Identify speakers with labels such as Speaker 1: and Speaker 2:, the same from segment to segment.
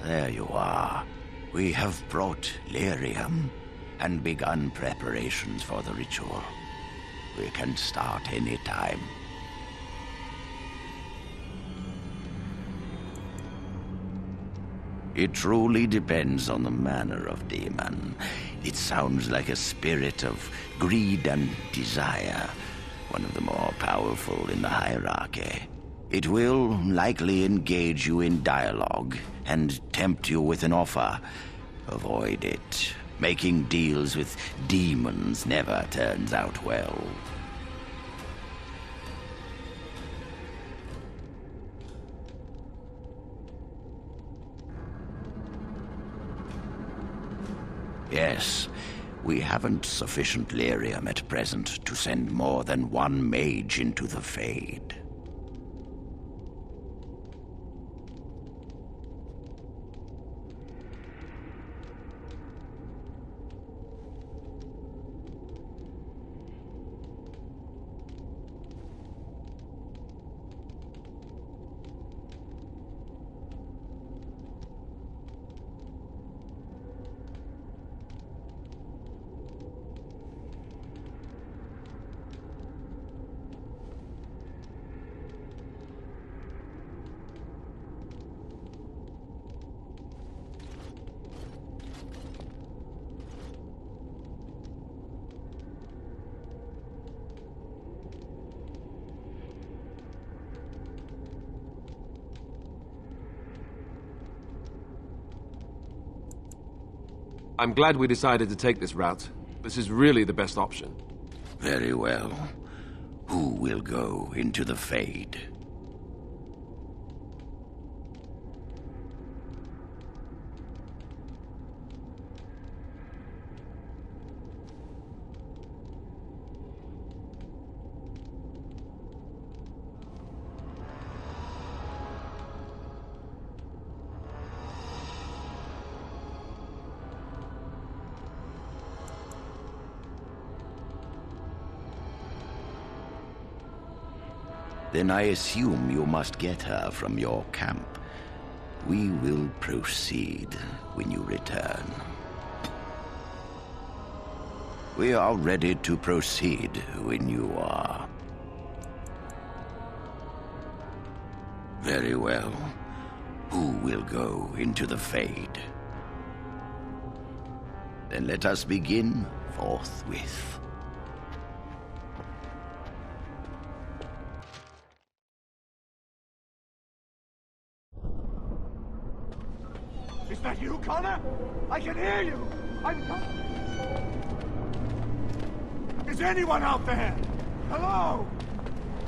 Speaker 1: There you are. We have brought lyrium and begun preparations for the ritual. We can start any time. It truly depends on the manner of demon. It sounds like a spirit of greed and desire, one of the more powerful in the hierarchy. It will likely engage you in dialogue and tempt you with an offer. Avoid it. Making deals with demons never turns out well. Yes, we haven't sufficient lyrium at present to send more than one mage into the Fade.
Speaker 2: I'm glad we decided to take this route. This is really the best option.
Speaker 1: Very well. Who will go into the Fade? Then I assume you must get her from your camp. We will proceed when you return. We are ready to proceed when you are. Very well. Who will go into the Fade? Then let us begin forthwith.
Speaker 3: Is that you, Connor? I can hear you! I'm coming! Is anyone out there? Hello?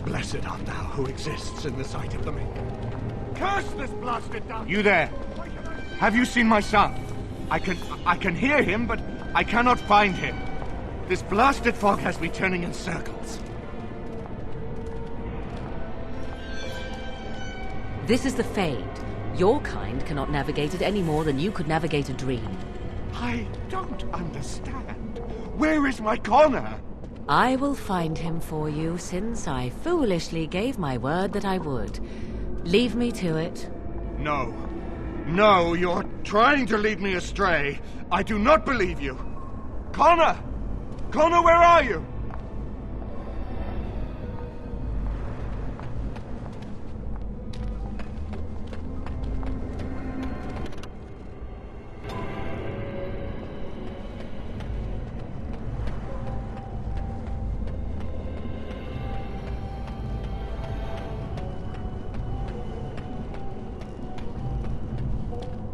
Speaker 3: Blessed art thou who exists in the sight of the maker. Curse this blasted down! You there! Have you seen my son? I can hear him, but I cannot find him. This blasted fog has me turning in circles.
Speaker 4: This is the Fade. Your kind cannot navigate it any more than you could navigate a dream.
Speaker 3: I don't understand. Where is my Connor?
Speaker 4: I will find him for you, since I foolishly gave my word that I would. Leave me to it.
Speaker 3: No. No, you're trying to lead me astray. I do not believe you. Connor! Connor, where are you?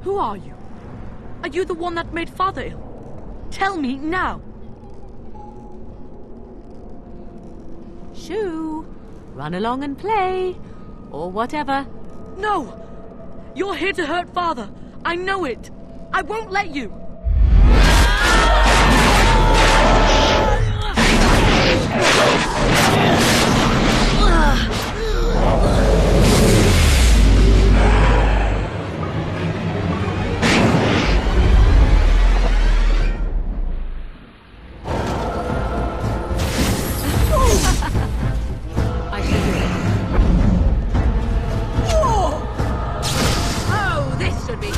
Speaker 5: Who are you? Are you the one that made Father ill? Tell me now!
Speaker 4: Shoo! Run along and play, or whatever.
Speaker 5: No! You're here to hurt Father. I know it. I won't let you.
Speaker 4: Oh, this should be...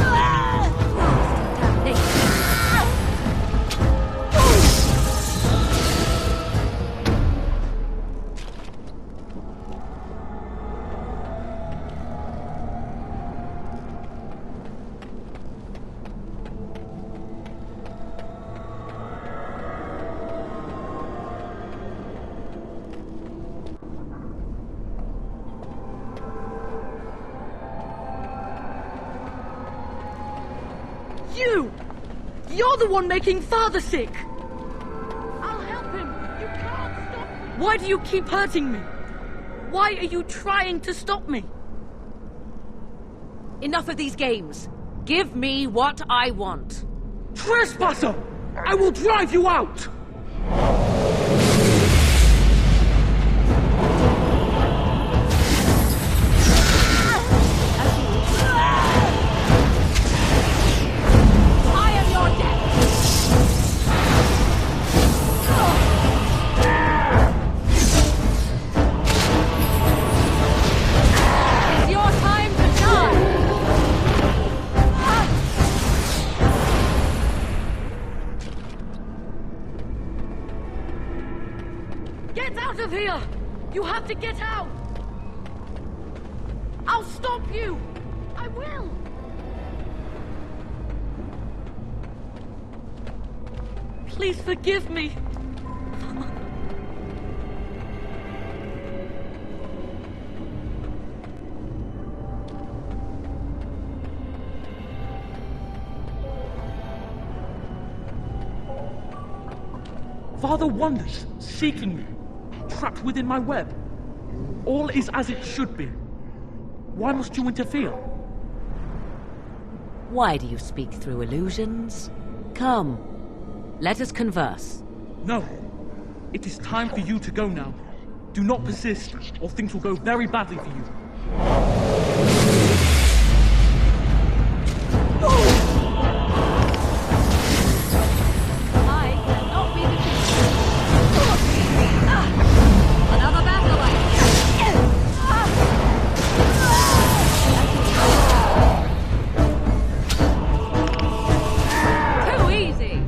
Speaker 5: You! You're the one making Father sick! I'll help him! You can't stop me! Why do you keep hurting me? Why are you trying to stop me?
Speaker 4: Enough of these games. Give me what I want.
Speaker 5: Trespasser! I will drive you out!
Speaker 4: I am your death! It's your time to shine!
Speaker 5: Get out of here! You have to get out! I'll stop you! I will! Please forgive me!
Speaker 6: Father wanders, seeking me, trapped within my web. All is as it should be. Why must you interfere?
Speaker 4: Why do you speak through illusions? Come, let us converse.
Speaker 6: No. It is time for you to go now. Do not persist, or things will go very badly for you.
Speaker 4: I cannot be defeated. Another battle too easy.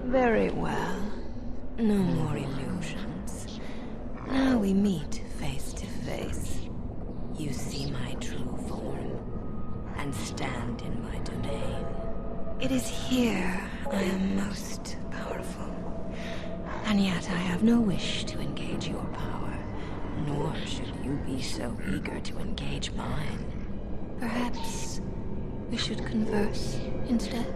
Speaker 7: Very well. No more illusions. Now we meet face to face. You see my true form, and stand in my domain. It is here I am most powerful. And yet I have no wish to engage your power, nor should you be so eager to engage mine. Perhaps we should converse instead?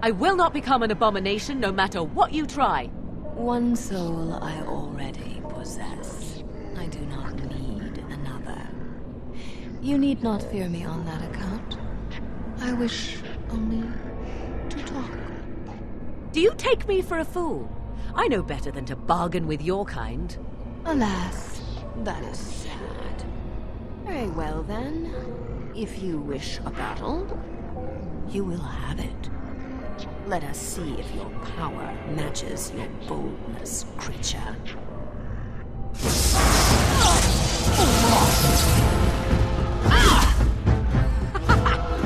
Speaker 4: I will not become an abomination no matter what you try.
Speaker 7: One soul I already possess. I do not need another. You need not fear me on that account. I wish only to talk.
Speaker 4: Do you take me for a fool? I know better than to bargain with your kind.
Speaker 7: Alas, that is sad. Very well then. If you wish a battle, you will have it. Let us see if your power matches your boldness, creature.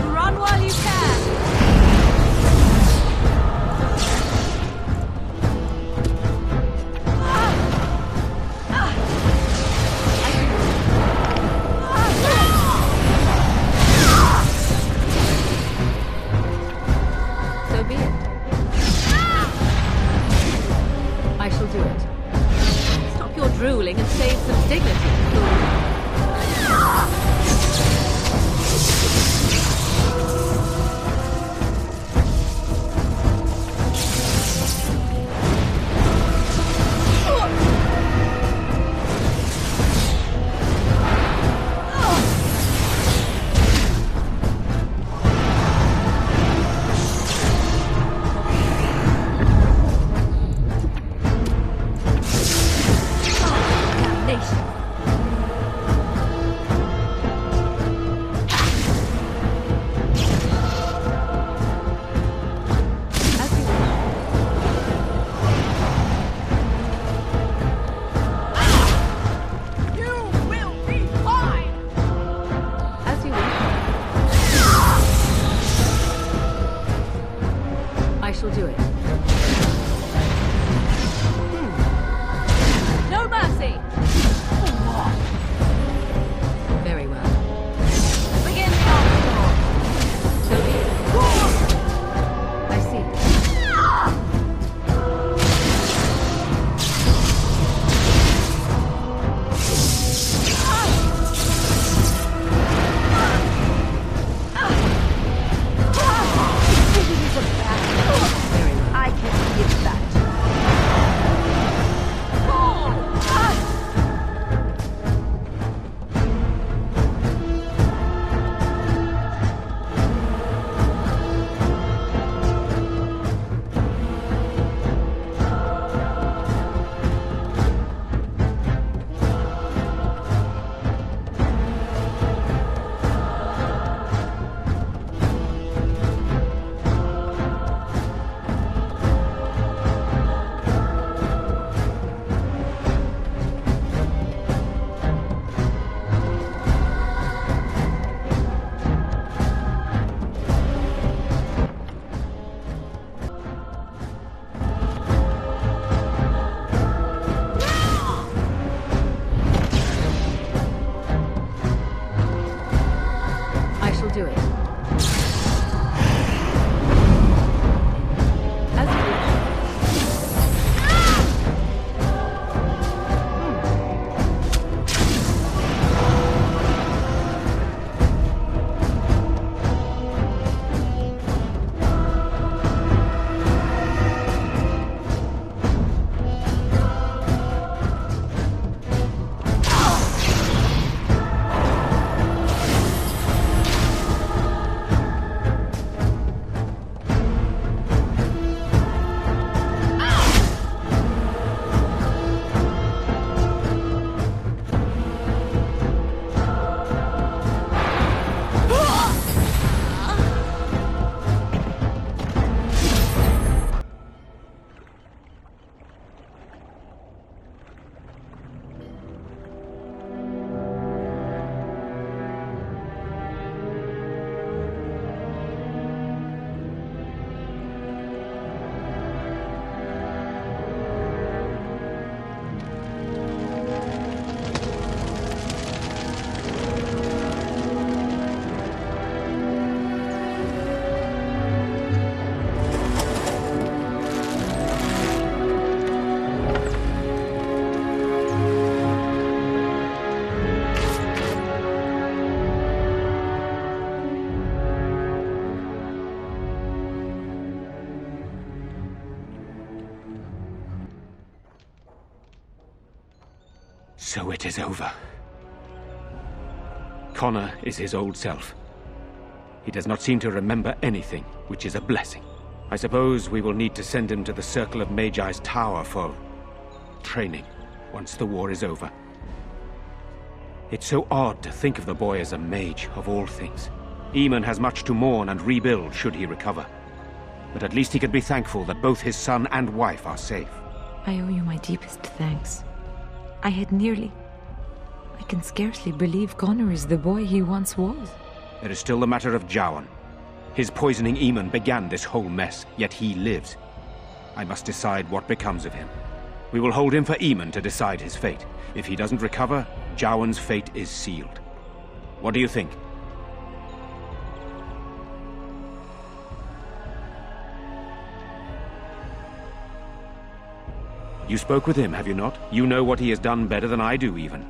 Speaker 4: Run while you can! So be it. I shall do it.
Speaker 8: So it is over. Connor is his old self. He does not seem to remember anything, which is a blessing. I suppose we will need to send him to the Circle of Magi's tower for training, once the war is over. It's so odd to think of the boy as a mage, of all things. Eamon has much to mourn and rebuild should he recover. But at least he can be thankful that both his son and wife are safe.
Speaker 9: I owe you my deepest thanks. I can scarcely believe Connor is the boy he once was.
Speaker 8: There is still the matter of Jowan. His poisoning Eamon began this whole mess, yet he lives. I must decide what becomes of him. We will hold him for Eamon to decide his fate. If he doesn't recover, Jowan's fate is sealed. What do you think? You spoke with him, have you not? You know what he has done better than I do, even.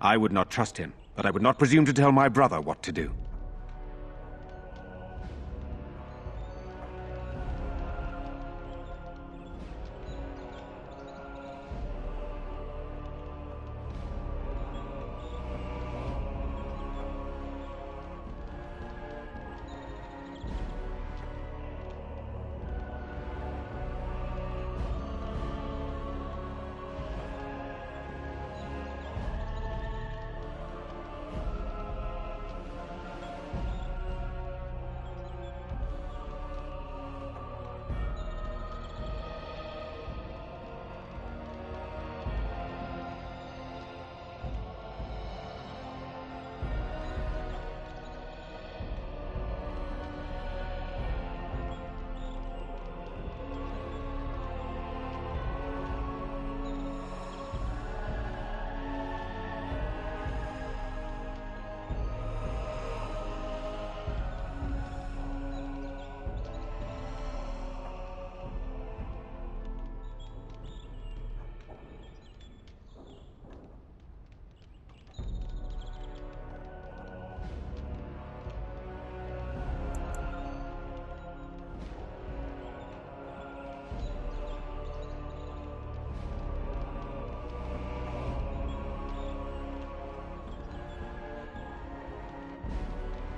Speaker 8: I would not trust him, but I would not presume to tell my brother what to do.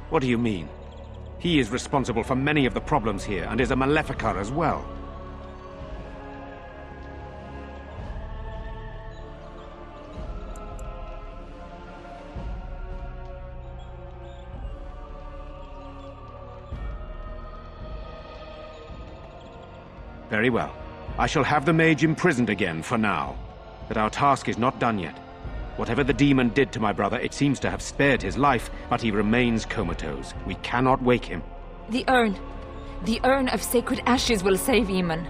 Speaker 8: What do you mean? He is responsible for many of the problems here, and is a Maleficar as well. Very well. I shall have the mage imprisoned again for now. But our task is not done yet. Whatever the demon did to my brother, it seems to have spared his life, but he remains comatose. We cannot wake him.
Speaker 9: The urn. The urn of sacred ashes will save Eamon.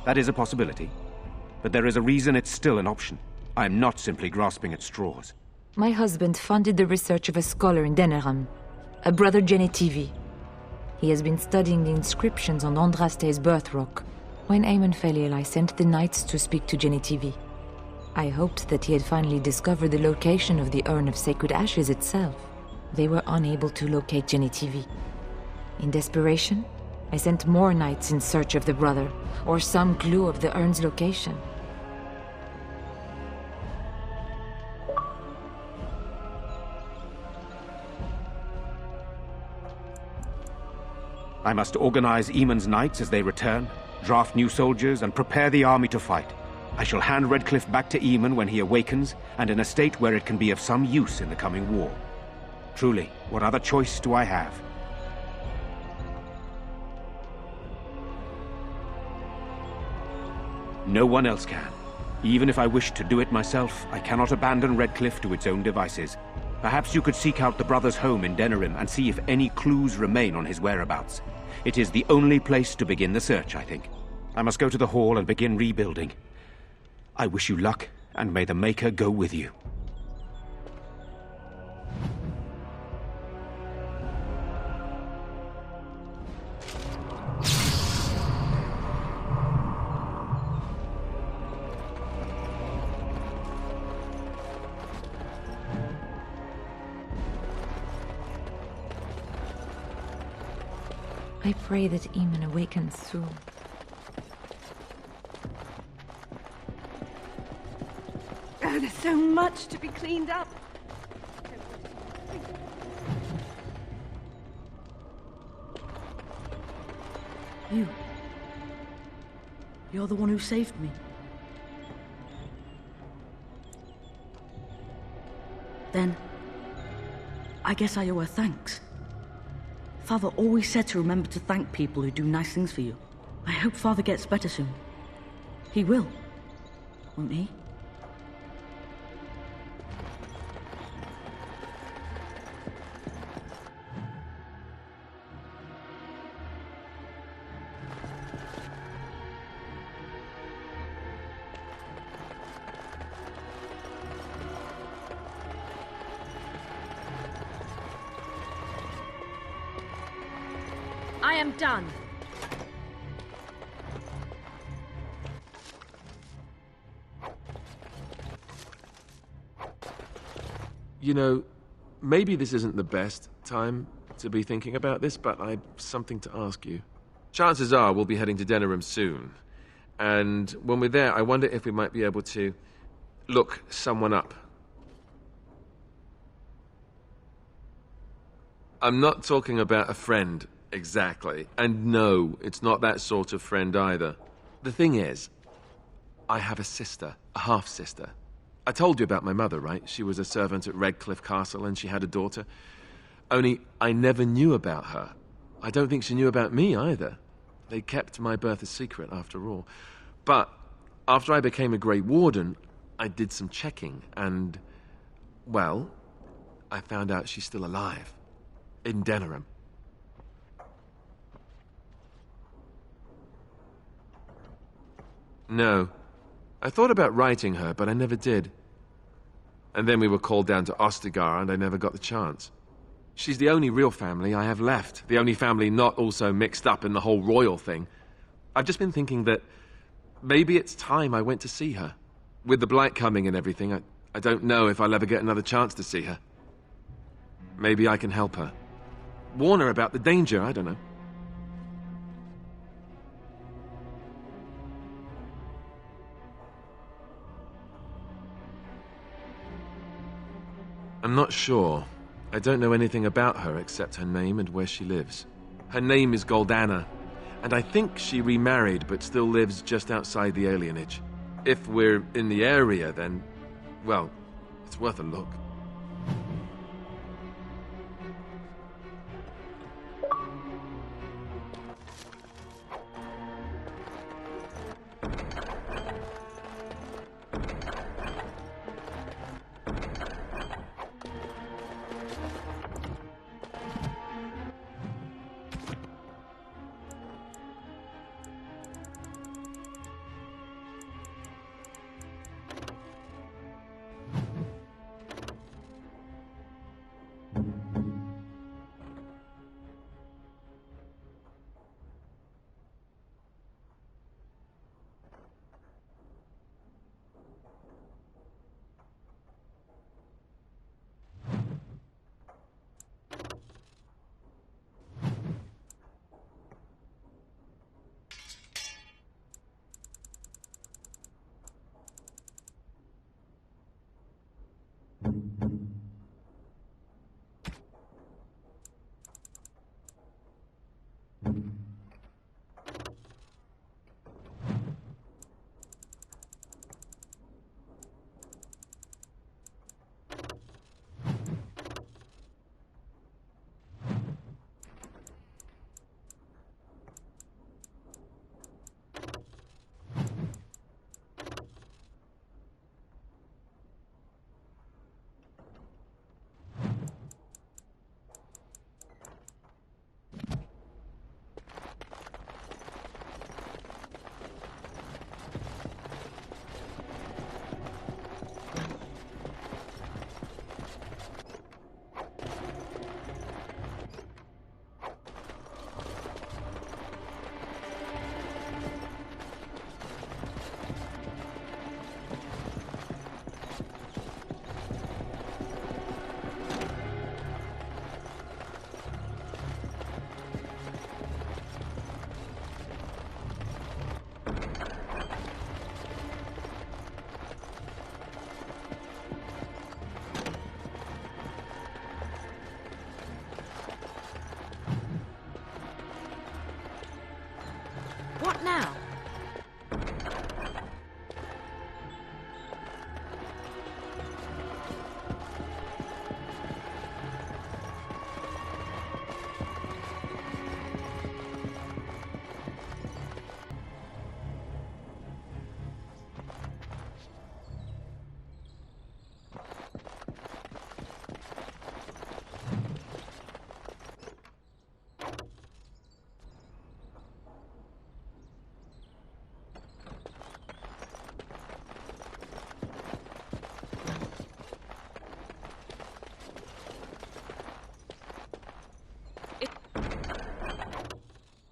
Speaker 8: That is a possibility. But there is a reason it's still an option. I am not simply grasping at straws.
Speaker 9: My husband funded the research of a scholar in Denerim, a brother Genetivi. He has been studying the inscriptions on Andraste's birth rock. When Eamon fell ill, I sent the knights to speak to Genetivi. I hoped that he had finally discovered the location of the urn of sacred ashes itself. They were unable to locate Genetivi. In desperation, I sent more knights in search of the brother, or some clue of the urn's location.
Speaker 8: I must organize Eamon's knights as they return, draft new soldiers, and prepare the army to fight. I shall hand Redcliffe back to Eamon when he awakens, and in a state where it can be of some use in the coming war. Truly, what other choice do I have? No one else can. Even if I wished to do it myself, I cannot abandon Redcliffe to its own devices. Perhaps you could seek out the brother's home in Denerim and see if any clues remain on his whereabouts. It is the only place to begin the search, I think. I must go to the hall and begin rebuilding. I wish you luck, and may the Maker go with you.
Speaker 9: I pray that Eamon awakens soon.
Speaker 7: Oh, there's so much to be cleaned up.
Speaker 5: You're the one who saved me. Then, I guess I owe her thanks. Father always said to remember to thank people who do nice things for you. I hope Father gets better soon. He will, won't he?
Speaker 4: I am done.
Speaker 2: You know, maybe this isn't the best time to be thinking about this, but I've something to ask you. Chances are we'll be heading to Denerim soon. And when we're there, I wonder if we might be able to look someone up. I'm not talking about a friend, exactly. And no, it's not that sort of friend either. The thing is, I have a sister, a half-sister. I told you about my mother, right? She was a servant at Redcliffe Castle and she had a daughter. Only I never knew about her. I don't think she knew about me either. They kept my birth a secret after all. But after I became a Grey Warden, I did some checking and, well, I found out she's still alive. In Denerim. No. I thought about writing her, but I never did. And then we were called down to Ostagar, and I never got the chance. She's the only real family I have left. The only family not also mixed up in the whole royal thing. I've just been thinking that maybe it's time I went to see her. With the blight coming and everything, I don't know if I'll ever get another chance to see her. Maybe I can help her. Warn her about the danger, I don't know. I'm not sure. I don't know anything about her except her name and where she lives. Her name is Goldana, and I think she remarried but still lives just outside the alienage. If we're in the area, then, well, it's worth a look.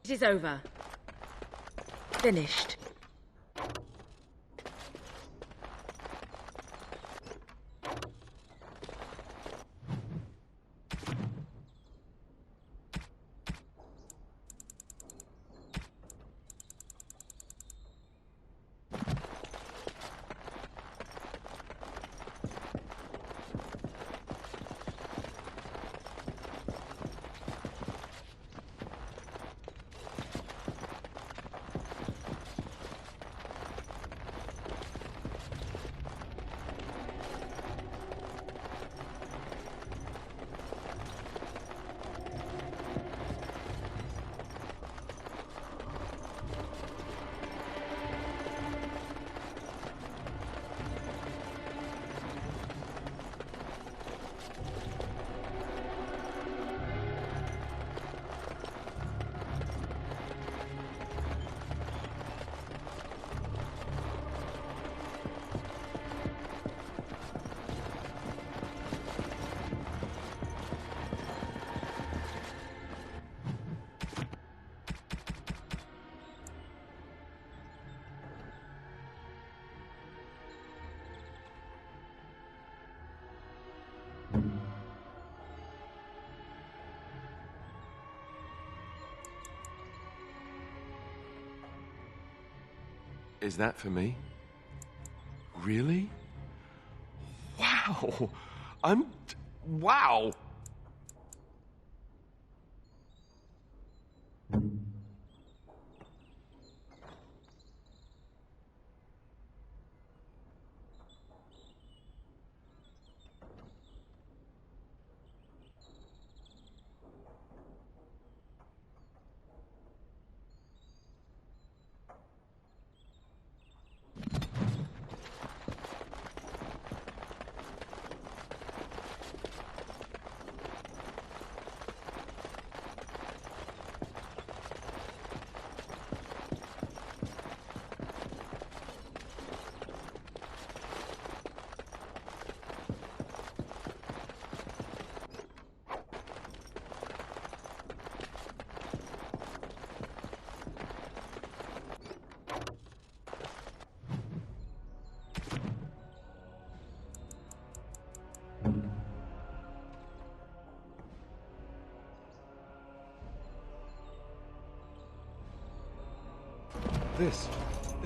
Speaker 4: It is over. Finished.
Speaker 2: Is that for me? Really? Wow! Wow!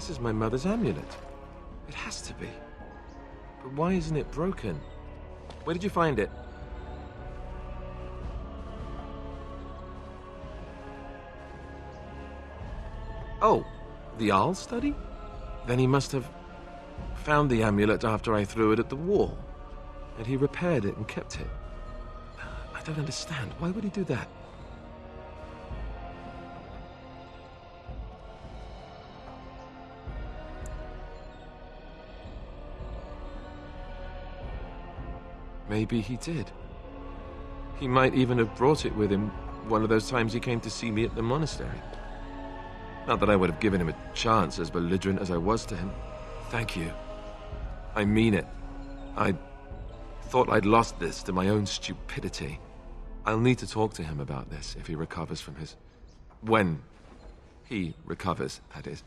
Speaker 2: This is my mother's amulet. It has to be. But why isn't it broken? Where did you find it? Oh, the Arl study? Then he must have found the amulet after I threw it at the wall. And he repaired it and kept it. I don't understand. Why would he do that? Maybe he did. He might even have brought it with him one of those times he came to see me at the monastery. Not that I would have given him a chance, as belligerent as I was to him. Thank you. I mean it. I thought I'd lost this to my own stupidity. I'll need to talk to him about this if he recovers from his... When he recovers, that is.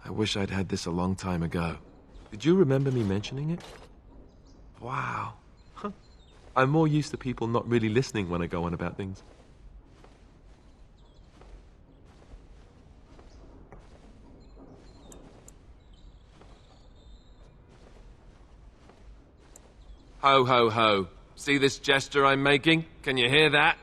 Speaker 2: I wish I'd had this a long time ago. Did you remember me mentioning it? Wow. Huh. I'm more used to people not really listening when I go on about things. Ho, ho, ho. See this gesture I'm making? Can you hear that?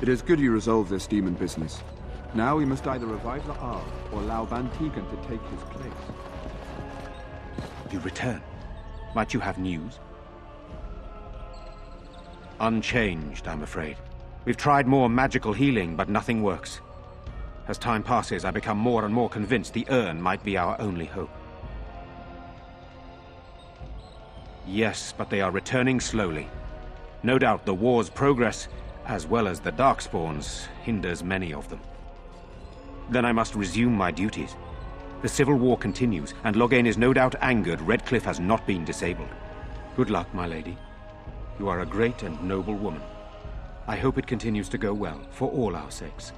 Speaker 10: It is good you resolved this demon business. Now we must either revive the Arl or allow Van Tegan to take his place.
Speaker 8: You return. Might you have news? Unchanged, I'm afraid. We've tried more magical healing, but nothing works. As time passes, I become more and more convinced the urn might be our only hope. Yes, but they are returning slowly. No doubt the war's progress, as well as the Darkspawns, hinders many of them. Then I must resume my duties. The civil war continues, and Loghain is no doubt angered Redcliffe has not been disabled. Good luck, my lady. You are a great and noble woman. I hope it continues to go well, for all our sakes.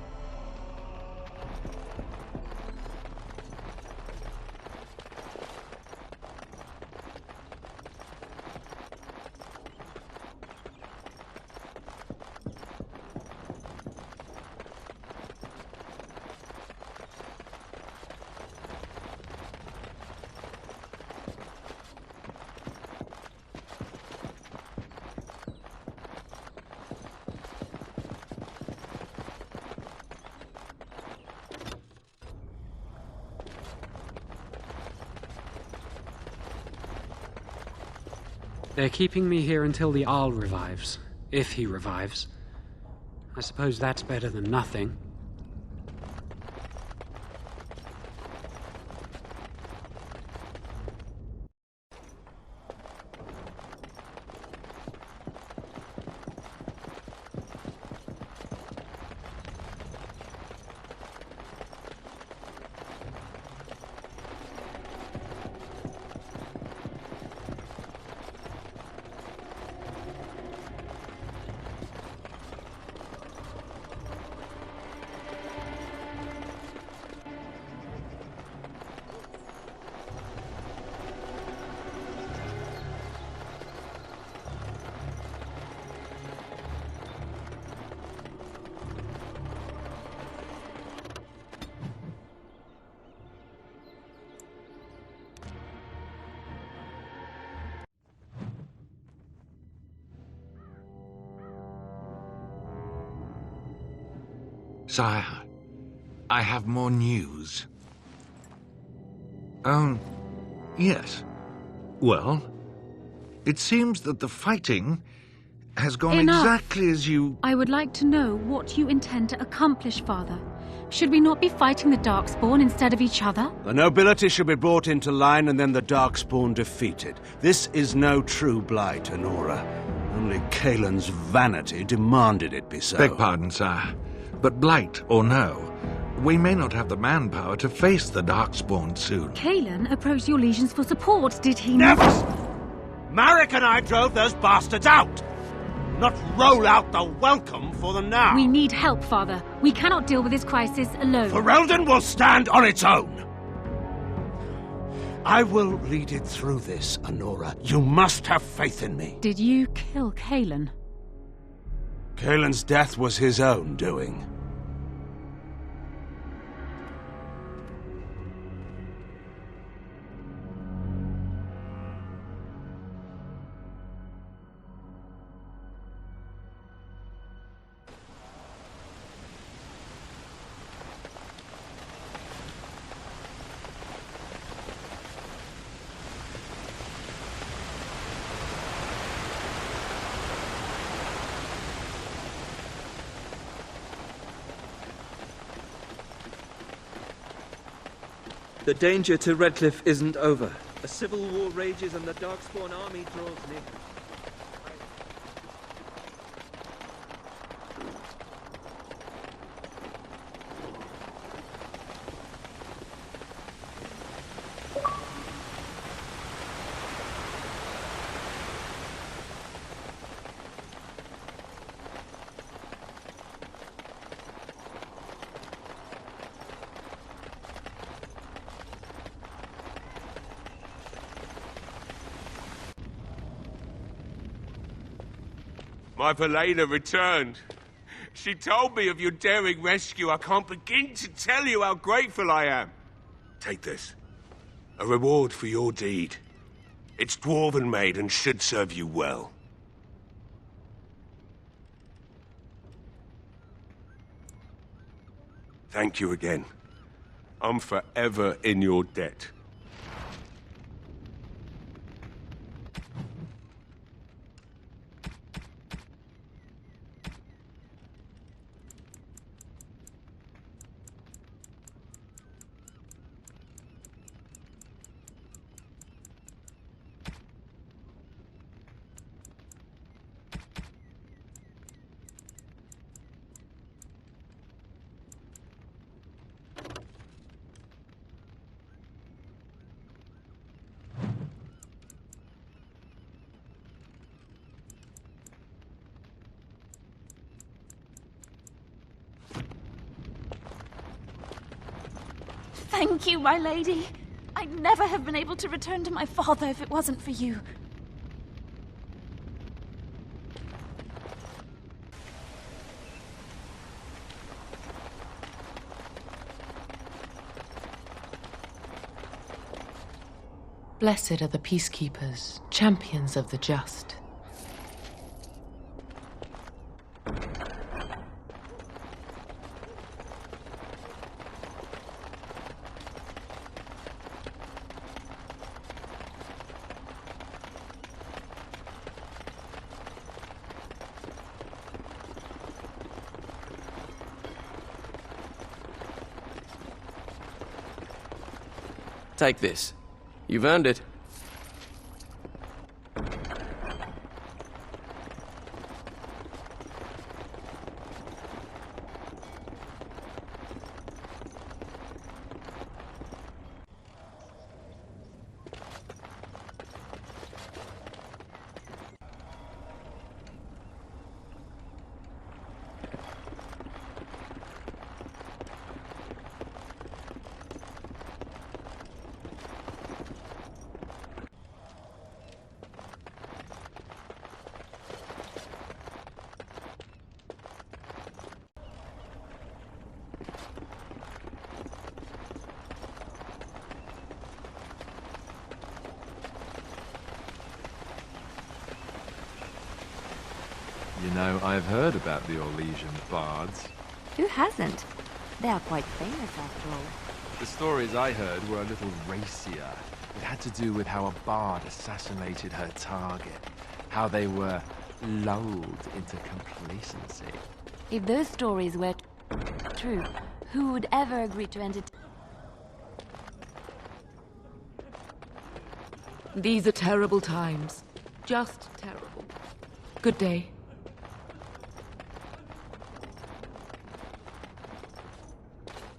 Speaker 11: They're keeping me here until the Arl revives. If he revives. I suppose that's better than nothing.
Speaker 12: Sire, I have more news. Yes. Well, it seems that the fighting has gone exactly as you...
Speaker 13: I would like to know what you intend to accomplish, Father. Should we not be fighting the Darkspawn instead of each other?
Speaker 14: The nobility should be brought into line and then the Darkspawn defeated. This is no true blight, Honora. Only Kaelin's vanity demanded it be so.
Speaker 12: Beg pardon, sire. But blight or no, we may not have the manpower to face the Darkspawn soon.
Speaker 13: Kaelin approached your legions for support, did he
Speaker 14: Never!
Speaker 13: not?
Speaker 14: Marek and I drove those bastards out! Not roll out the welcome for them now!
Speaker 13: We need help, Father. We cannot deal with this crisis alone.
Speaker 14: Ferelden will stand on its own! I will lead it through this, Honora. You must have faith in me.
Speaker 13: Did you kill Kaelin?
Speaker 14: Kaelin's death was his own doing.
Speaker 15: The danger to Redcliffe isn't over. A civil war rages and the Darkspawn army draws near.
Speaker 16: My Valena returned. She told me of your daring rescue. I can't begin to tell you how grateful I am. Take this. A reward for your deed. It's dwarven made and should serve you well. Thank you again. I'm forever in your debt.
Speaker 17: Thank you, my lady. I'd never have been able to return to my father if it wasn't for you.
Speaker 18: Blessed are the peacekeepers, champions of the just.
Speaker 15: Take this. You've earned it.
Speaker 2: You know, I've heard about the Orlesian bards.
Speaker 19: Who hasn't? They are quite famous after all.
Speaker 2: The stories I heard were a little racier. It had to do with how a bard assassinated her target. How they were lulled into complacency.
Speaker 19: If those stories were true, who would ever agree to entertain?
Speaker 18: These are terrible times. Just terrible. Good day.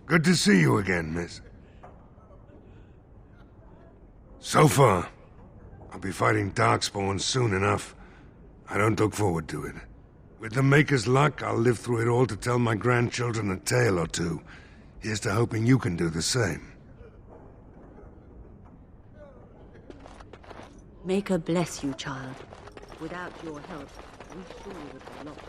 Speaker 20: Good to see you again, miss. So far, I'll be fighting Darkspawn soon enough. I don't look forward to it. With the Maker's luck, I'll live through it all to tell my grandchildren a tale or two. Here's to hoping you can do the same.
Speaker 5: Maker bless you, child. Without your help, we surely would have lost.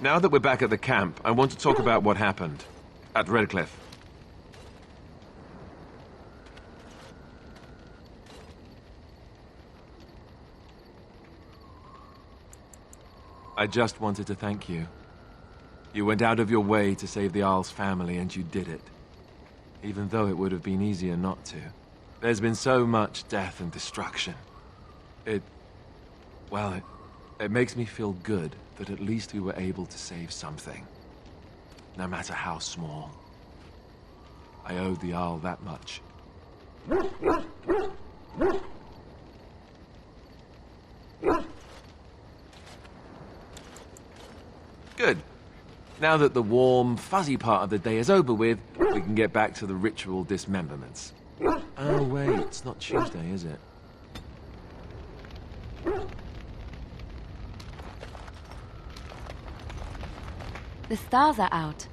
Speaker 2: Now that we're back at the camp, I want to talk about what happened at Redcliffe. I just wanted to thank you. You went out of your way to save the Isle's family, and you did it. Even though it would have been easier not to. There's been so much death and destruction. It makes me feel good that at least we were able to save something. no matter how small. I owed the Arl that much. Good. Now that the warm, fuzzy part of the day is over with, we can get back to the ritual dismemberments. Oh wait, it's not Tuesday, is it?
Speaker 19: The stars are out.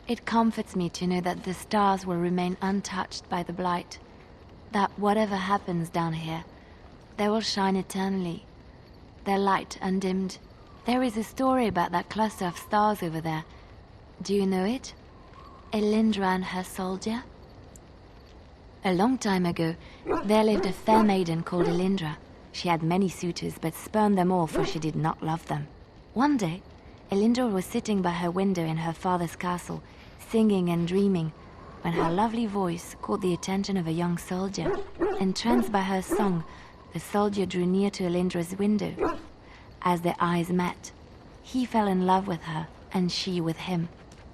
Speaker 19: It comforts me to know that the stars will remain untouched by the blight. That whatever happens down here, they will shine eternally, their light undimmed. There is a story about that cluster of stars over there. Do you know it? Elindra and her soldier? A long time ago, there lived a fair maiden called Elindra. She had many suitors, but spurned them all, for she did not love them. One day, Elindra was sitting by her window in her father's castle, singing and dreaming, when her lovely voice caught the attention of a young soldier. Entranced by her song, the soldier drew near to Elindra's window. As their eyes met, he fell in love with her, and she with him.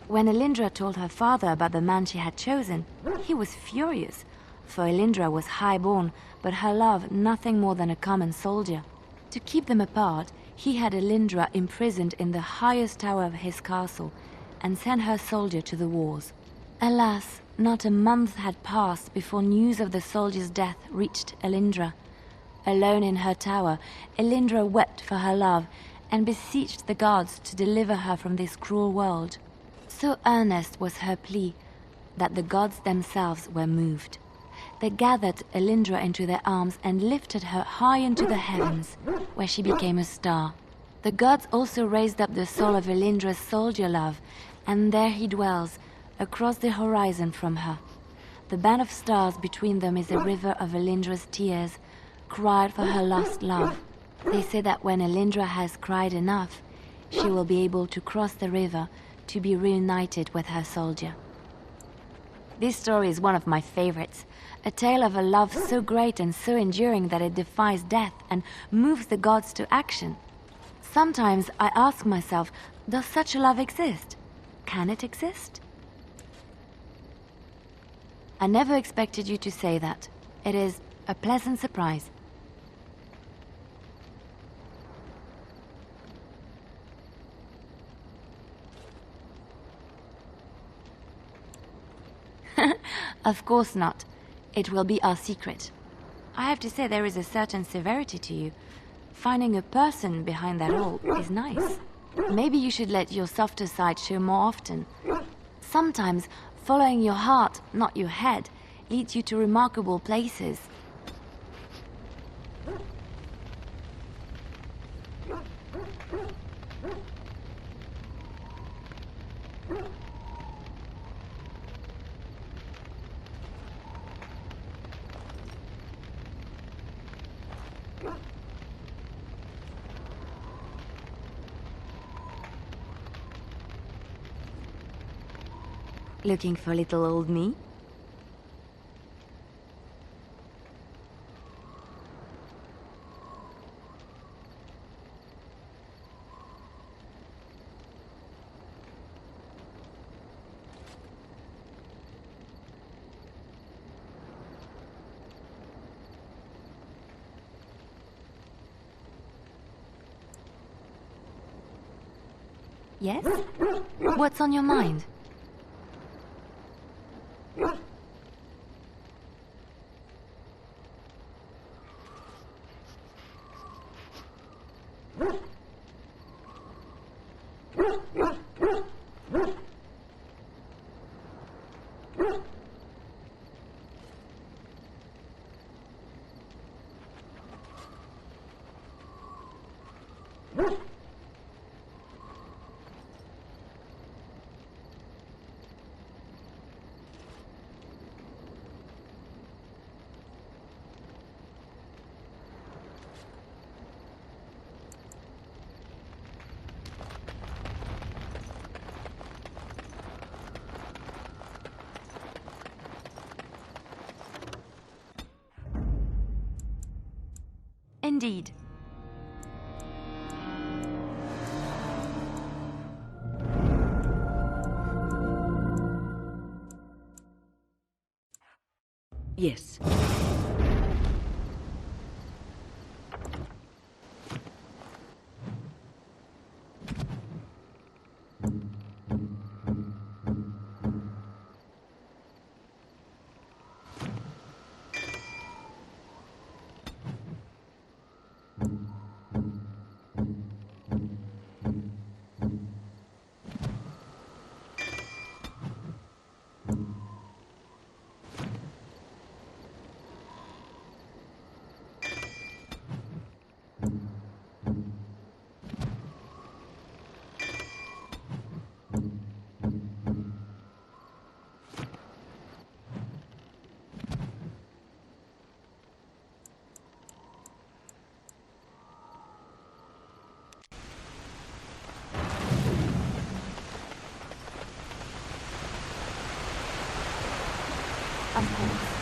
Speaker 19: When Elindra told her father about the man she had chosen, he was furious, for Elindra was high-born, but her love nothing more than a common soldier. To keep them apart, he had Elindra imprisoned in the highest tower of his castle, and sent her soldier to the wars. Alas, not a month had passed before news of the soldier's death reached Elindra. Alone in her tower, Elindra wept for her love, and beseeched the gods to deliver her from this cruel world. So earnest was her plea, that the gods themselves were moved. They gathered Elindra into their arms and lifted her high into the heavens, where she became a star. The gods also raised up the soul of Elindra's soldier love, and there he dwells, across the horizon from her. The band of stars between them is a river of Elindra's tears, cried for her lost love. They say that when Elindra has cried enough, she will be able to cross the river to be reunited with her soldier. This story is one of my favorites, a tale of a love so great and so enduring that it defies death and moves the gods to action. Sometimes I ask myself, does such a love exist? Can it exist? I never expected you to say that. It is a pleasant surprise. Of course not. It will be our secret. I have to say there is a certain severity to you. Finding a person behind that all is nice. Maybe you should let your softer side show more often. Sometimes, following your heart, not your head, leads you to remarkable places. Looking for little old me? Yes? What's on your mind? Indeed.
Speaker 5: Yes.
Speaker 19: Of course.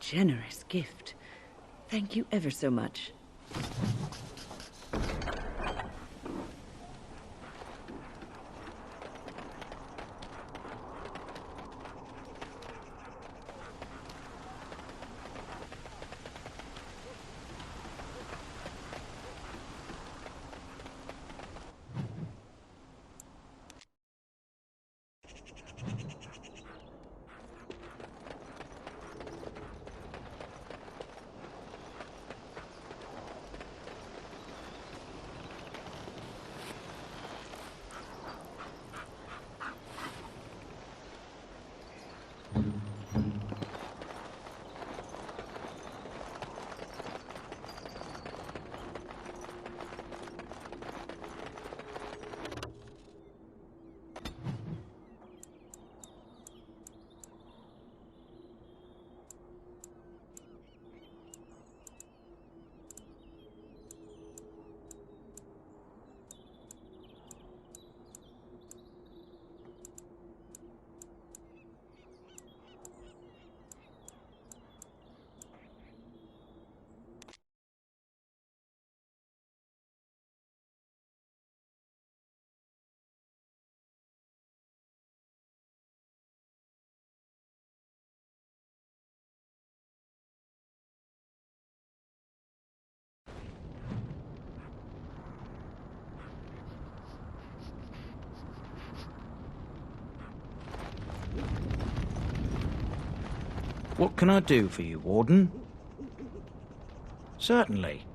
Speaker 21: generous gift. Thank you ever so much.
Speaker 22: What can I do for you, Warden? Certainly.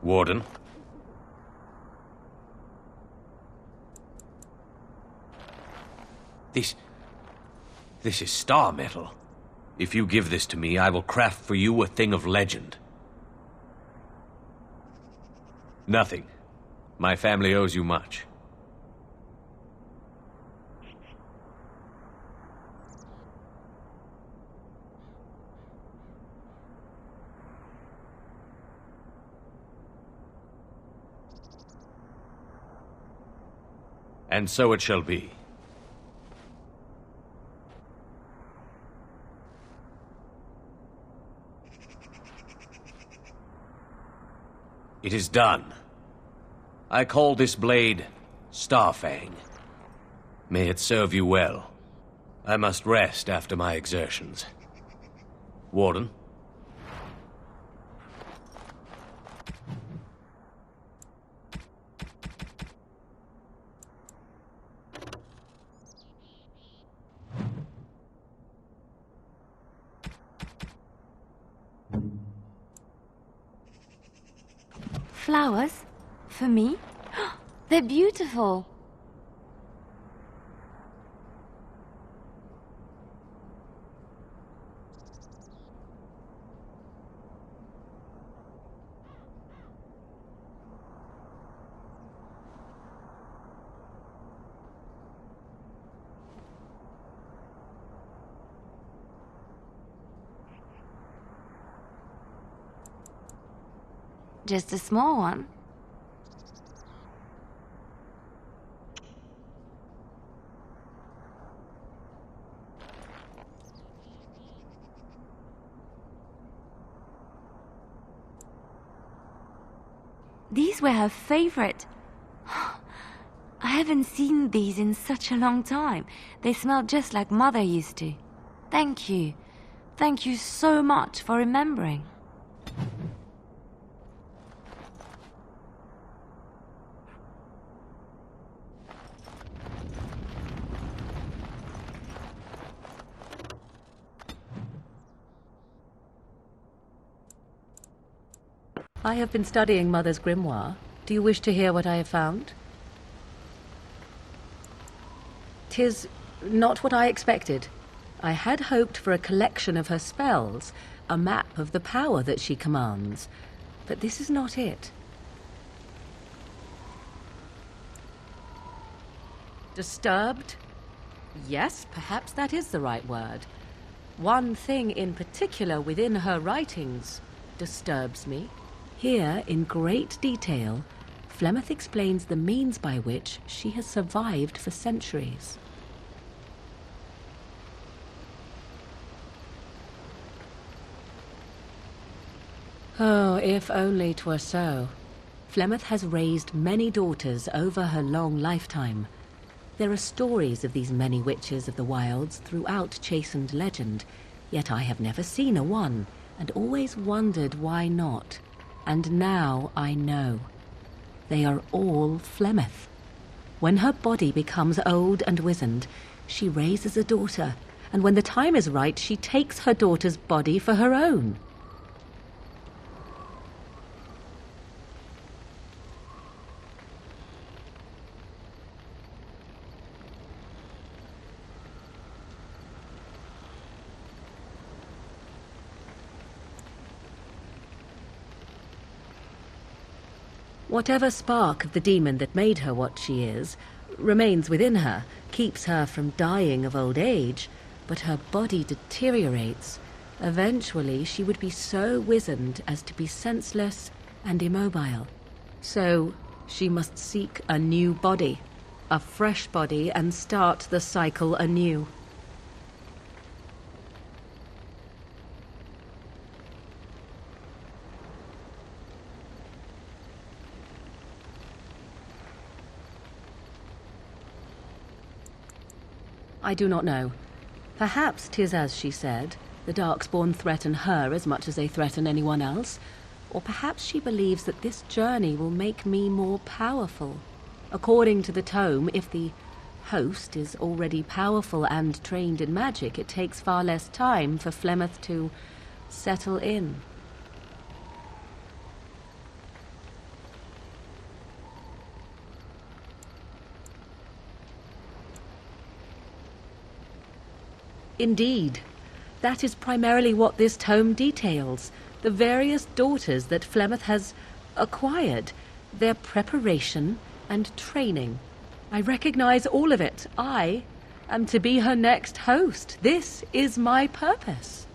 Speaker 8: Warden? This is star metal. If you give this to me, I will craft for you a thing of legend. Nothing. My family owes you much. And so it shall be. It is done. I call this blade Starfang. May it serve you well. I must rest after my exertions. Warden?
Speaker 19: Flowers? For me? They're beautiful. Just a small one. These were her favorite. I haven't seen these in such a long time. They smell just like Mother used to. Thank you. Thank you so much for remembering.
Speaker 4: I have been studying Mother's grimoire. Do you wish to hear what I have found? 'Tis not what I expected. I had hoped for a collection of her spells, a map of the power that she commands, but this is not it. Disturbed? Yes, perhaps that is the right word. One thing in particular within her writings disturbs me. Here, in great detail, Flemeth explains the means by which she has survived for centuries. Oh, if only 'twere so. Flemeth has raised many daughters over her long lifetime. There are stories of these many witches of the wilds throughout chastened legend, yet I have never seen a one, and always wondered why not. And now I know. They are all Flemeth. When her body becomes old and wizened, she raises a daughter, and when the time is right, she takes her daughter's body for her own. Whatever spark of the demon that made her what she is remains within her, keeps her from dying of old age, but her body deteriorates. Eventually, she would be so wizened as to be senseless and immobile. So, she must seek a new body, a fresh body, and start the cycle anew. I do not know. Perhaps 'tis as she said, the Darkspawn threaten her as much as they threaten anyone else. Or perhaps she believes that this journey will make me more powerful. According to the tome, if the host is already powerful and trained in magic, it takes far less time for Flemeth to settle in. Indeed. That is primarily what this tome details. The various daughters that Flemeth has acquired. Their preparation and training. I recognize all of it. I am to be her next host. This is my purpose.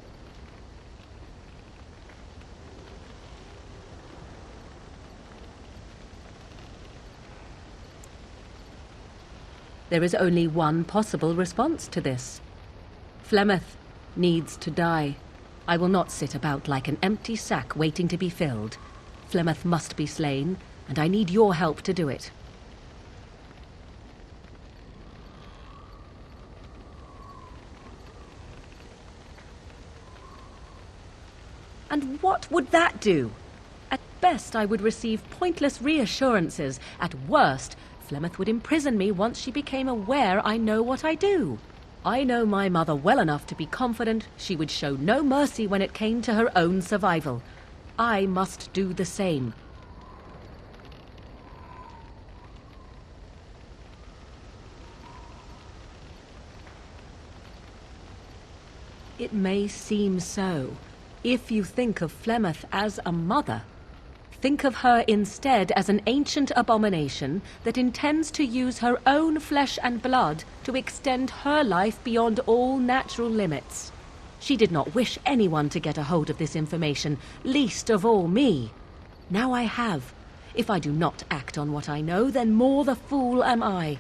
Speaker 4: There is only one possible response to this. Flemeth needs to die. I will not sit about like an empty sack waiting to be filled. Flemeth must be slain, and I need your help to do it. And what would that do? At best, I would receive pointless reassurances. At worst, Flemeth would imprison me once she became aware I know what I do. I know my mother well enough to be confident she would show no mercy when it came to her own survival. I must do the same. It may seem so. If you think of Flemeth as a mother, think of her instead as an ancient abomination that intends to use her own flesh and blood to extend her life beyond all natural limits. She did not wish anyone to get a hold of this information, least of all me. Now I have. If I do not act on what I know, then more the fool am I.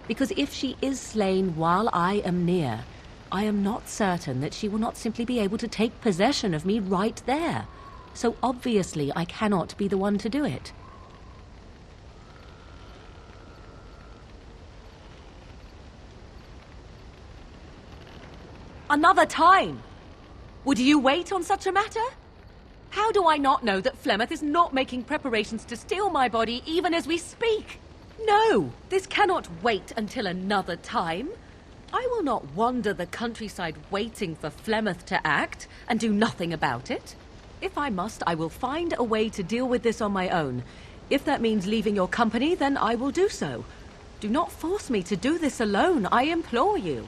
Speaker 4: Because if she is slain while I am near, I am not certain that she will not simply be able to take possession of me right there. So obviously I cannot be the one to do it. Another time! Would you wait on such a matter? How do I not know that Flemeth is not making preparations to steal my body even as we speak? No! This cannot wait until another time. I will not wander the countryside waiting for Flemeth to act and do nothing about it. If I must, I will find a way to deal with this on my own. If that means leaving your company, then I will do so. Do not force me to do this alone, I implore you.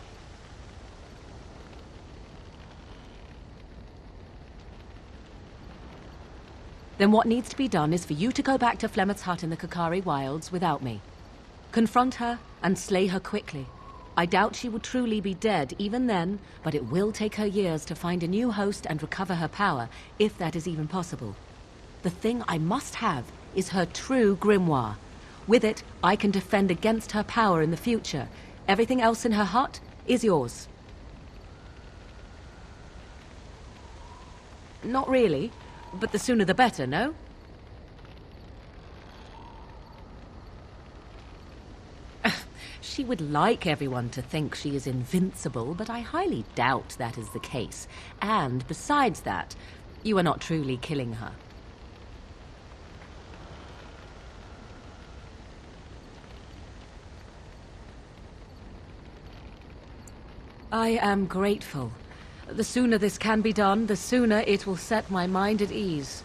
Speaker 4: Then what needs to be done is for you to go back to Flemeth's hut in the Kakari Wilds without me. Confront her and slay her quickly. I doubt she will truly be dead even then, but it will take her years to find a new host and recover her power, if that is even possible. The thing I must have is her true grimoire. With it, I can defend against her power in the future. Everything else in her hut is yours. Not really. But the sooner the better, no? She would like everyone to think she is invincible, but I highly doubt that is the case. And besides that, you are not truly killing her. I am grateful. The sooner this can be done, the sooner it will set my mind at ease.